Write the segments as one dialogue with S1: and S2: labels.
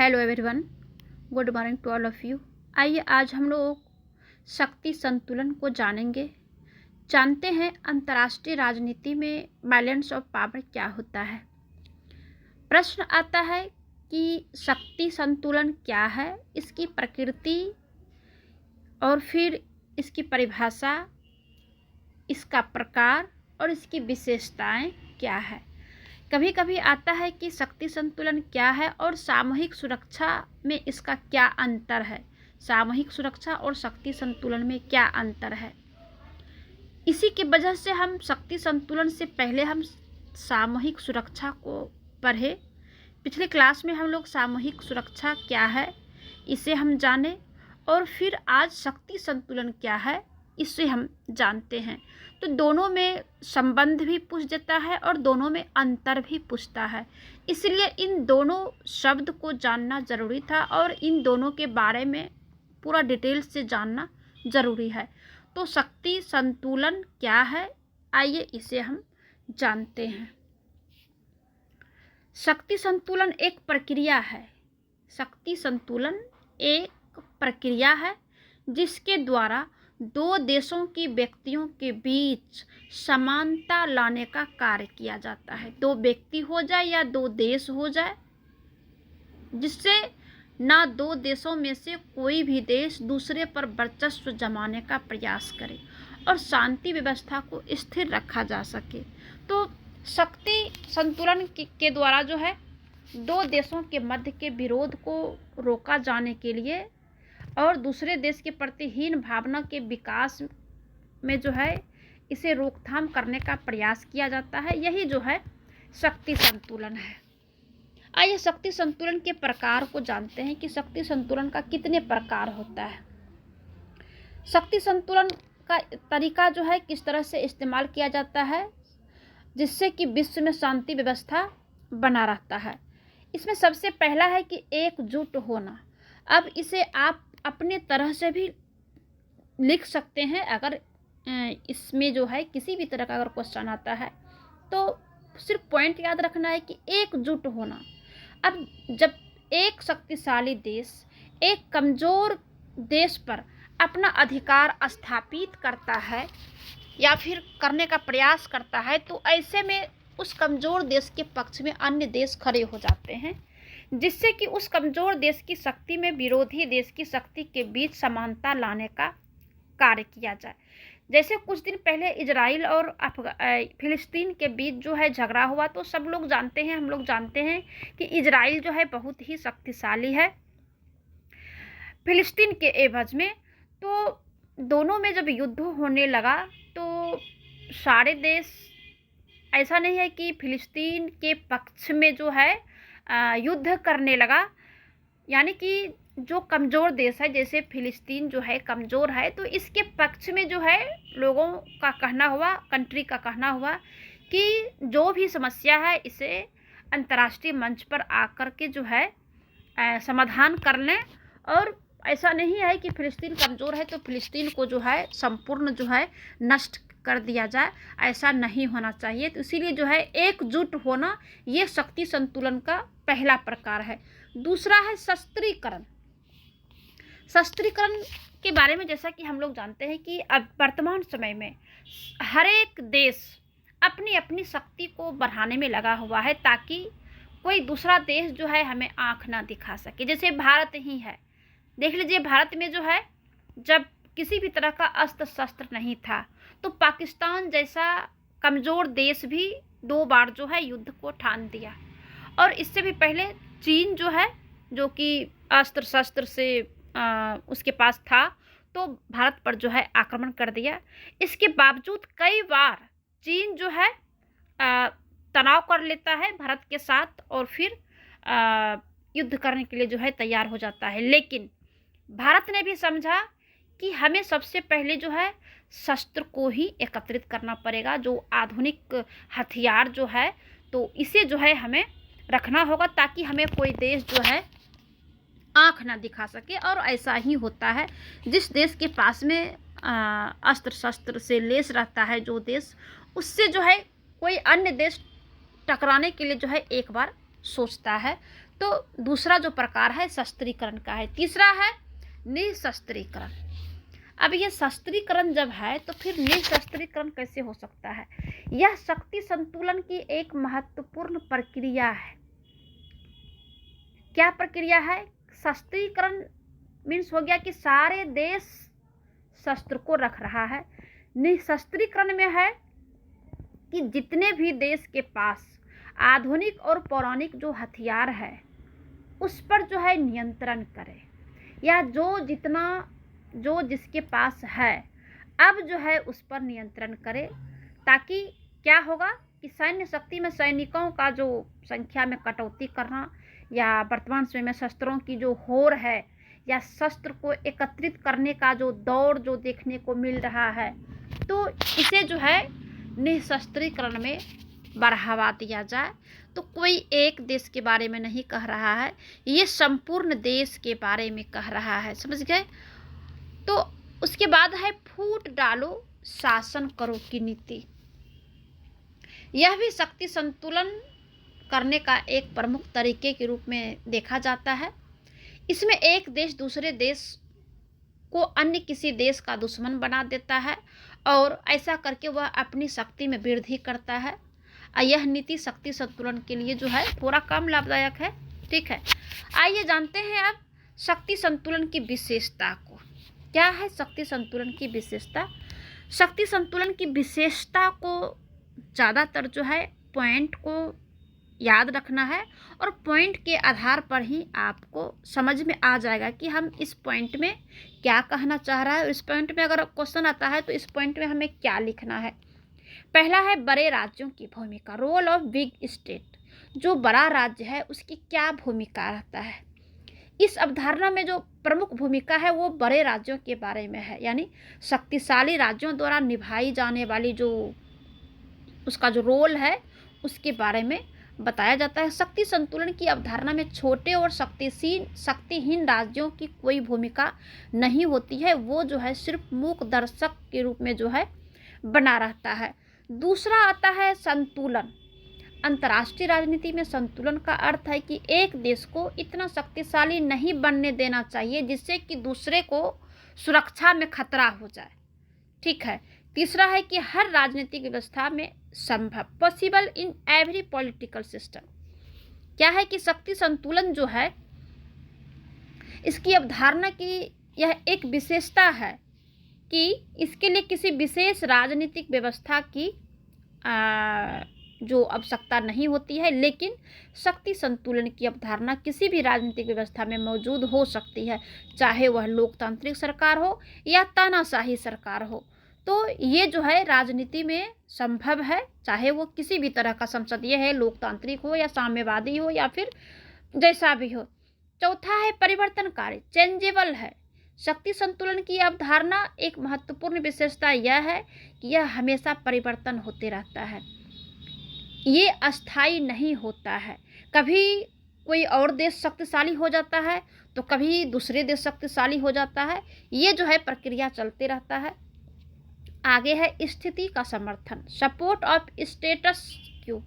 S1: Hello everyone, good morning to all of you. आइए आज हम लोग शक्ति संतुलन को जानते हैं अंतर्राष्ट्रीय राजनीति में बैलेंस ऑफ पावर क्या होता है। प्रश्न आता है कि शक्ति संतुलन क्या है, इसकी प्रकृति और फिर इसकी परिभाषा, इसका प्रकार और इसकी विशेषताएं क्या है। कभी कभी आता है कि शक्ति संतुलन क्या है और सामूहिक सुरक्षा में इसका क्या अंतर है। सामूहिक सुरक्षा और शक्ति संतुलन में क्या अंतर है, इसी की वजह से हम शक्ति संतुलन से पहले हम सामूहिक सुरक्षा को पढ़े। पिछले क्लास में हम लोग सामूहिक सुरक्षा क्या है इसे हम जाने और फिर आज शक्ति संतुलन क्या है इसे हम जानते हैं। तो दोनों में संबंध भी पूछ देता है और दोनों में अंतर भी पूछता है, इसलिए इन दोनों शब्द को जानना ज़रूरी था और इन दोनों के बारे में पूरा डिटेल से जानना ज़रूरी है। तो शक्ति संतुलन क्या है, आइए इसे हम जानते हैं। शक्ति संतुलन एक प्रक्रिया है। शक्ति संतुलन एक प्रक्रिया है जिसके द्वारा दो देशों की व्यक्तियों के बीच समानता लाने का कार्य किया जाता है। दो व्यक्ति हो जाए या दो देश हो जाए, जिससे ना दो देशों में से कोई भी देश दूसरे पर वर्चस्व जमाने का प्रयास करे और शांति व्यवस्था को स्थिर रखा जा सके। तो शक्ति संतुलन के द्वारा जो है दो देशों के मध्य के विरोध को रोका जाने के लिए और दूसरे देश के प्रति हीन भावना के विकास में जो है इसे रोकथाम करने का प्रयास किया जाता है। यही जो है शक्ति संतुलन है। आइए शक्ति संतुलन के प्रकार को जानते हैं कि शक्ति संतुलन का कितने प्रकार होता है। शक्ति संतुलन का तरीका जो है किस तरह से इस्तेमाल किया जाता है जिससे कि विश्व में शांति व्यवस्था बना रहता है। इसमें सबसे पहला है कि एकजुट होना। अब इसे आप अपने तरह से भी लिख सकते हैं। अगर इसमें जो है किसी भी तरह का अगर क्वेश्चन आता है तो सिर्फ पॉइंट याद रखना है कि एकजुट होना। अब जब एक शक्तिशाली देश एक कमज़ोर देश पर अपना अधिकार स्थापित करता है या फिर करने का प्रयास करता है तो ऐसे में उस कमज़ोर देश के पक्ष में अन्य देश खड़े हो जाते हैं, जिससे कि उस कमज़ोर देश की शक्ति में विरोधी देश की शक्ति के बीच समानता लाने का कार्य किया जाए। जैसे कुछ दिन पहले इजराइल और फिलिस्तीन के बीच जो है झगड़ा हुआ, तो सब लोग जानते हैं, हम लोग जानते हैं कि इजराइल जो है बहुत ही शक्तिशाली है फिलिस्तीन के एवज में। तो दोनों में जब युद्ध होने लगा तो सारे देश, ऐसा नहीं है कि फिलिस्तीन के पक्ष में जो है युद्ध करने लगा, यानी कि जो कमज़ोर देश है, जैसे फिलिस्तीन जो है कमज़ोर है, तो इसके पक्ष में जो है लोगों का कहना हुआ, कंट्री का कहना हुआ कि जो भी समस्या है इसे अंतर्राष्ट्रीय मंच पर आकर के जो है समाधान कर लें। और ऐसा नहीं है कि फिलिस्तीन कमज़ोर है तो फिलिस्तीन को जो है संपूर्ण जो है नष्ट कर दिया जाए, ऐसा नहीं होना चाहिए। तो इसीलिए जो है एकजुट होना ये शक्ति संतुलन का पहला प्रकार है। दूसरा है शस्त्रीकरण। शस्त्रीकरण के बारे में जैसा कि हम लोग जानते हैं कि अब वर्तमान समय में हर एक देश अपनी अपनी शक्ति को बढ़ाने में लगा हुआ है ताकि कोई दूसरा देश जो है हमें आंख ना दिखा सके। जैसे भारत ही है, देख लीजिए, भारत में जो है जब किसी भी तरह का अस्त्र शस्त्र नहीं था तो पाकिस्तान जैसा कमज़ोर देश भी 2 बार जो है युद्ध को ठान दिया। और इससे भी पहले चीन जो है, जो कि अस्त्र शस्त्र से उसके पास था, तो भारत पर जो है आक्रमण कर दिया। इसके बावजूद कई बार चीन जो है तनाव कर लेता है भारत के साथ और फिर युद्ध करने के लिए जो है तैयार हो जाता है। लेकिन भारत ने भी समझा कि हमें सबसे पहले जो है शस्त्र को ही एकत्रित करना पड़ेगा, जो आधुनिक हथियार जो है, तो इसे जो है हमें रखना होगा ताकि हमें कोई देश जो है आंख ना दिखा सके। और ऐसा ही होता है, जिस देश के पास में अस्त्र शस्त्र से लेस रहता है जो देश, उससे जो है कोई अन्य देश टकराने के लिए जो है एक बार सोचता है। तो दूसरा जो प्रकार है शस्त्रीकरण का है। तीसरा है निशस्त्रीकरण। अब ये शस्त्रीकरण जब है तो फिर निशस्त्रीकरण कैसे हो सकता है? यह शक्ति संतुलन की एक महत्वपूर्ण प्रक्रिया है। क्या प्रक्रिया है? शस्त्रीकरण मीन्स हो गया कि सारे देश शस्त्र को रख रहा है। निशस्त्रीकरण में है कि जितने भी देश के पास आधुनिक और पौराणिक जो हथियार है उस पर जो है नियंत्रण करे, या जो जिसके पास है अब जो है उस पर नियंत्रण करे, ताकि क्या होगा कि सैन्य शक्ति में सैनिकों का जो संख्या में कटौती करना, या वर्तमान समय में शस्त्रों की जो होड़ है या शस्त्र को एकत्रित करने का जो दौर जो देखने को मिल रहा है, तो इसे जो है निशस्त्रीकरण में बढ़ावा दिया जाए। तो कोई एक देश के बारे में नहीं कह रहा है, ये संपूर्ण देश के बारे में कह रहा है, समझ गए। तो उसके बाद है फूट डालो शासन करो की नीति। यह भी शक्ति संतुलन करने का एक प्रमुख तरीके के रूप में देखा जाता है। इसमें एक देश दूसरे देश को अन्य किसी देश का दुश्मन बना देता है और ऐसा करके वह अपनी शक्ति में वृद्धि करता है। यह नीति शक्ति संतुलन के लिए जो है थोड़ा कम लाभदायक है। ठीक है, आइए जानते हैं अब शक्ति संतुलन की विशेषता को। क्या है शक्ति संतुलन की विशेषता? शक्ति संतुलन की विशेषता को ज़्यादातर जो है पॉइंट को याद रखना है, और पॉइंट के आधार पर ही आपको समझ में आ जाएगा कि हम इस पॉइंट में क्या कहना चाह रहा है। इस पॉइंट में अगर क्वेश्चन आता है तो इस पॉइंट में हमें क्या लिखना है। पहला है बड़े राज्यों की भूमिका, रोल ऑफ बिग स्टेट। जो बड़ा राज्य है उसकी क्या भूमिका रहता है? इस अवधारणा में जो प्रमुख भूमिका है वो बड़े राज्यों के बारे में है, यानी शक्तिशाली राज्यों द्वारा निभाई जाने वाली जो उसका जो रोल है उसके बारे में बताया जाता है। शक्ति संतुलन की अवधारणा में छोटे और शक्तिहीन राज्यों की कोई भूमिका नहीं होती है, वो जो है सिर्फ मूक दर्शक के रूप में जो है बना रहता है। दूसरा आता है संतुलन। अंतर्राष्ट्रीय राजनीति में संतुलन का अर्थ है कि एक देश को इतना शक्तिशाली नहीं बनने देना चाहिए जिससे कि दूसरे को सुरक्षा में खतरा हो जाए। ठीक है। तीसरा है कि हर राजनीतिक व्यवस्था में संभव, possible in every political system. क्या है कि शक्ति संतुलन जो है इसकी अवधारणा की यह एक विशेषता है कि इसके लिए किसी विशेष राजनीतिक व्यवस्था की जो आवश्यकता नहीं होती है, लेकिन शक्ति संतुलन की अवधारणा किसी भी राजनीतिक व्यवस्था में मौजूद हो सकती है, चाहे वह लोकतांत्रिक सरकार हो या तानाशाही सरकार हो। तो ये जो है राजनीति में संभव है, चाहे वो किसी भी तरह का संसदीय है, लोकतांत्रिक हो या साम्यवादी हो या फिर जैसा भी हो। चौथा है परिवर्तनकारी, चेंजेबल है। शक्ति संतुलन की अवधारणा एक महत्वपूर्ण विशेषता यह है कि यह हमेशा परिवर्तन होते रहता है, ये अस्थायी नहीं होता है। कभी कोई और देश शक्तिशाली हो जाता है तो कभी दूसरे देश शक्तिशाली हो जाता है, ये जो है प्रक्रिया चलते रहता है। आगे है स्थिति का समर्थन, सपोर्ट ऑफ स्टेटस क्यू।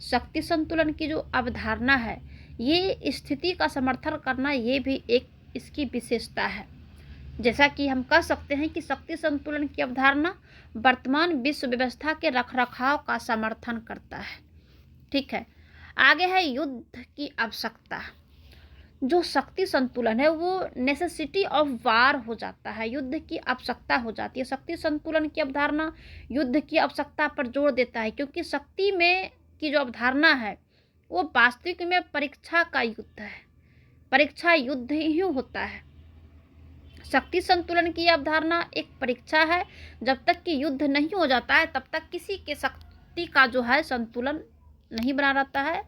S1: शक्ति संतुलन की जो अवधारणा है ये स्थिति का समर्थन करना, ये भी एक इसकी विशेषता है। जैसा कि हम कह सकते हैं कि शक्ति संतुलन की अवधारणा वर्तमान विश्व व्यवस्था के रखरखाव का समर्थन करता है। ठीक है। आगे है युद्ध की आवश्यकता। जो शक्ति संतुलन है वो नेसेसिटी ऑफ वार हो जाता है, युद्ध की आवश्यकता हो जाती है। शक्ति संतुलन की अवधारणा युद्ध की आवश्यकता पर जोर देता है, क्योंकि शक्ति में की जो अवधारणा है वो वास्तविक में परीक्षा का युद्ध है, परीक्षा युद्ध ही होता है। शक्ति संतुलन की अवधारणा एक परीक्षा है, जब तक कि युद्ध नहीं हो जाता है तब तक किसी के शक्ति का जो है संतुलन नहीं बना रहता है,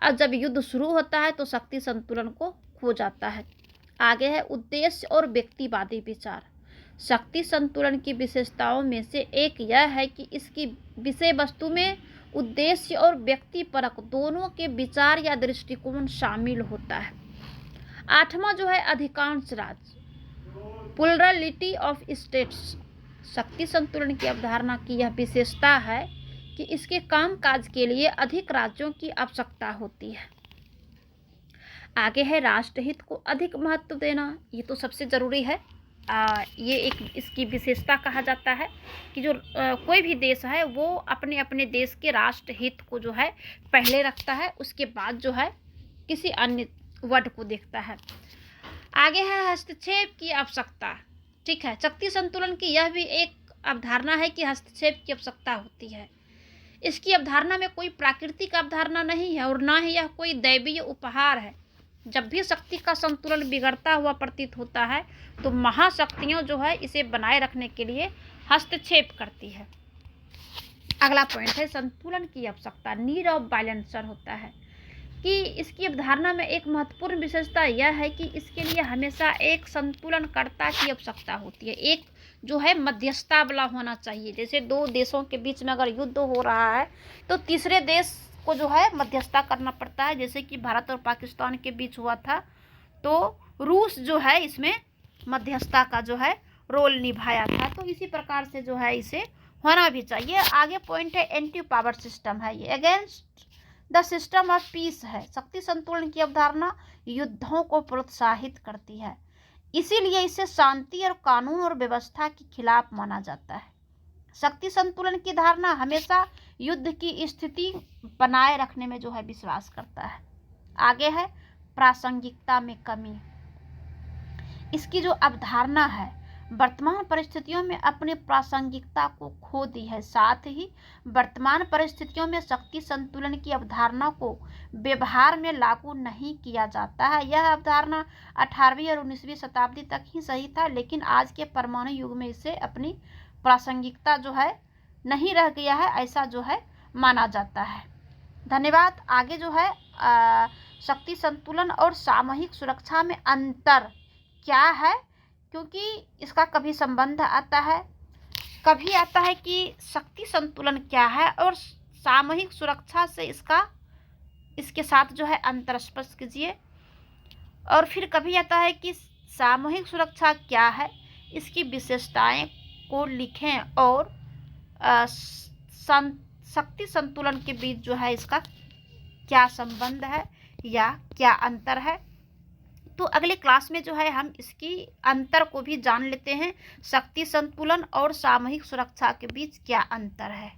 S1: और जब युद्ध शुरू होता है तो शक्ति संतुलन को खो जाता है। आगे है उद्देश्य और व्यक्तिवादी विचार। शक्ति संतुलन की विशेषताओं में से एक यह है कि इसकी विषय वस्तु में उद्देश्य और व्यक्तिपरक दोनों के विचार या दृष्टिकोण शामिल होता है। आठवां जो है अधिकांश राज्य, प्लुरलिटी ऑफ स्टेट्स। शक्ति संतुलन की अवधारणा की यह विशेषता है कि इसके कामकाज के लिए अधिक राज्यों की आवश्यकता होती है। आगे है राष्ट्रहित को अधिक महत्व देना, ये तो सबसे ज़रूरी है। ये एक इसकी विशेषता कहा जाता है कि जो कोई भी देश है वो अपने अपने देश के राष्ट्रहित को जो है पहले रखता है, उसके बाद जो है किसी अन्य वर्ड को देखता है। आगे है हस्तक्षेप की आवश्यकता। ठीक है, शक्ति संतुलन की यह भी एक अवधारणा है कि हस्तक्षेप की आवश्यकता होती है। इसकी अवधारणा में कोई प्राकृतिक अवधारणा नहीं है और ना ही यह कोई दैवीय उपहार है। जब भी शक्ति का संतुलन बिगड़ता हुआ प्रतीत होता है तो महाशक्तियाँ जो है इसे बनाए रखने के लिए हस्तक्षेप करती है। अगला पॉइंट है संतुलन की आवश्यकता, नीड ऑफ बैलेंसर होता है कि इसकी अवधारणा में एक महत्वपूर्ण विशेषता यह है कि इसके लिए हमेशा एक संतुलनकर्ता की आवश्यकता होती है। एक जो है मध्यस्थता वाला होना चाहिए। जैसे दो देशों के बीच में अगर युद्ध हो रहा है तो तीसरे देश को जो है मध्यस्थता करना पड़ता है। जैसे कि भारत और पाकिस्तान के बीच हुआ था तो रूस जो है इसमें मध्यस्थता का जो है रोल निभाया था। तो इसी प्रकार से जो है इसे होना भी चाहिए। आगे पॉइंट है एंटी पावर सिस्टम है, ये against the system of peace है। शक्ति संतुलन की अवधारणा युद्धों को प्रोत्साहित करती है, इसीलिए इसे शांति और कानून और व्यवस्था के खिलाफ माना जाता है। शक्ति संतुलन की धारणा हमेशा युद्ध की स्थिति बनाए रखने में जो है विश्वास करता है। आगे है प्रासंगिकता में कमी। इसकी जो अवधारणा है वर्तमान परिस्थितियों में अपनी प्रासंगिकता को खो दी है। साथ ही वर्तमान परिस्थितियों में शक्ति संतुलन की अवधारणा को व्यवहार में लागू नहीं किया जाता है। यह अवधारणा 18वीं और 19वीं शताब्दी तक ही सही था, लेकिन आज के परमाणु युग में इसे अपनी प्रासंगिकता जो है नहीं रह गया है, ऐसा जो है माना जाता है। धन्यवाद। आगे जो है शक्ति संतुलन और सामूहिक सुरक्षा में अंतर क्या है, क्योंकि इसका कभी संबंध आता है, कभी आता है कि शक्ति संतुलन क्या है और सामूहिक सुरक्षा से इसके साथ जो है अंतर स्पष्ट कीजिए। और फिर कभी आता है कि सामूहिक सुरक्षा क्या है, इसकी विशेषताएं को लिखें और शक्ति संतुलन के बीच जो है इसका क्या संबंध है या क्या अंतर है। तो अगले क्लास में जो है हम इसकी अंतर को भी जान लेते हैं, शक्ति संतुलन और सामूहिक सुरक्षा के बीच क्या अंतर है।